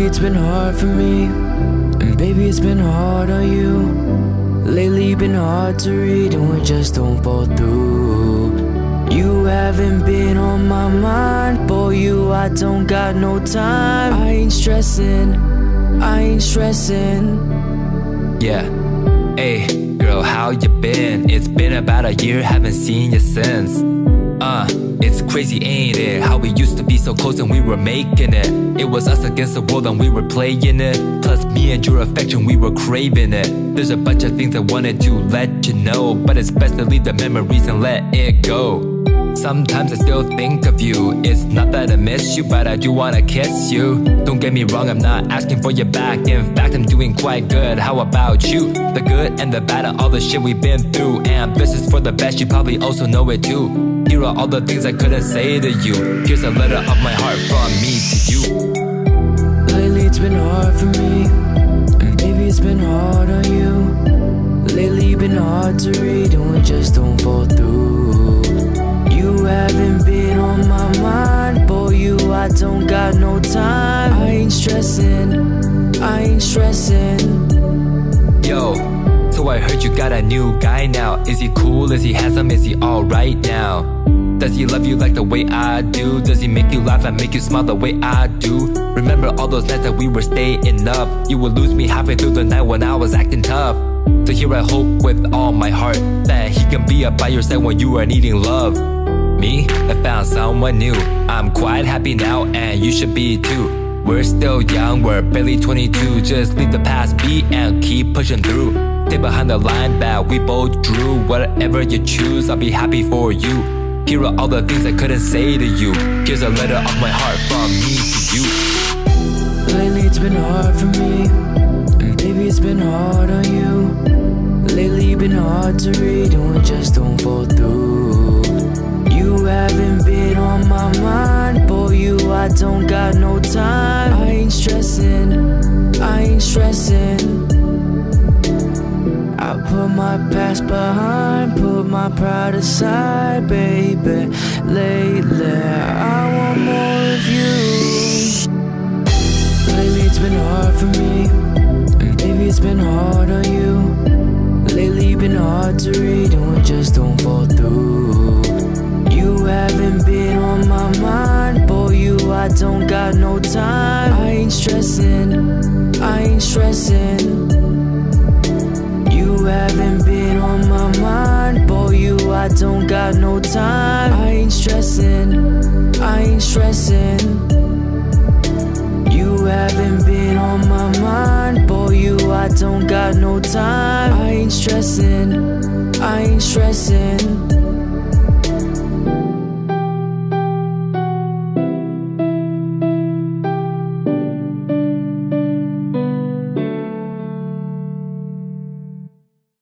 it's been hard for me, and baby it's been hard on you. Lately been hard to read and we just don't fall through. You haven't been on my mind, boy you I don't got no time. I ain't stressing, I ain't stressing. Yeah, hey girl, how you been? It's been about a year, haven't seen you since. It's crazy ain't it, how we used to be so close and we were making it. It was us against the world and we were playing it. Plus me and your affection, we were craving it. There's a bunch of things I wanted to let you know, but it's best to leave the memories and let it go. Sometimes I still think of you. It's not that I miss you, but I do wanna kiss you. Don't get me wrong, I'm not asking for you back. In fact, I'm doing quite good. How about you? The good and the bad and all the shit we've been through. And this is for the best, you probably also know it too. Here are all the things I couldn't say to you. Here's a letter of my heart from me to you. Lately it's been hard for me, and baby it's been hard on you. Lately been hard to read and we just don't fall through. You haven't been on my mind, boy you I don't got no time. I ain't stressing, I ain't stressing. Yo, so I heard you got a new guy now. Is he cool, is he handsome, is he alright now? Does he love you like the way I do? Does he make you laugh and make you smile the way I do? Remember all those nights that we were staying up? You would lose me halfway through the night when I was acting tough. So here I hope with all my heart that he can be up by your side when you are needing love. Me, I found someone new. I'm quite happy now and you should be too. We're still young, we're barely 22. Just leave the past be and keep pushing through. Stay behind the line that we both drew. Whatever you choose, I'll be happy for you. Here are all the things I couldn't say to you. Here's a letter of my heart from me to you. Lately it's been hard for me, and baby it's been hard on you. Lately been hard to read and we just don't fall through. You haven't been on my mind, boy you I don't got no time. I ain't stressing, I ain't stressing. I put my past behind, put my pride aside, baby. Lately I want more of you. Lately it's been hard for me, and baby it's been hard on you. Lately been hard to read and we just don't fall through. You haven't been on my mind, boy you I don't got no time. I ain't stressing, I ain't stressing. You haven't been on my mind, boy you I don't got no time. I ain't stressing, I ain't stressing. You haven't been on my mind, boy you I don't got no time. I ain't stressing, I ain't stressing.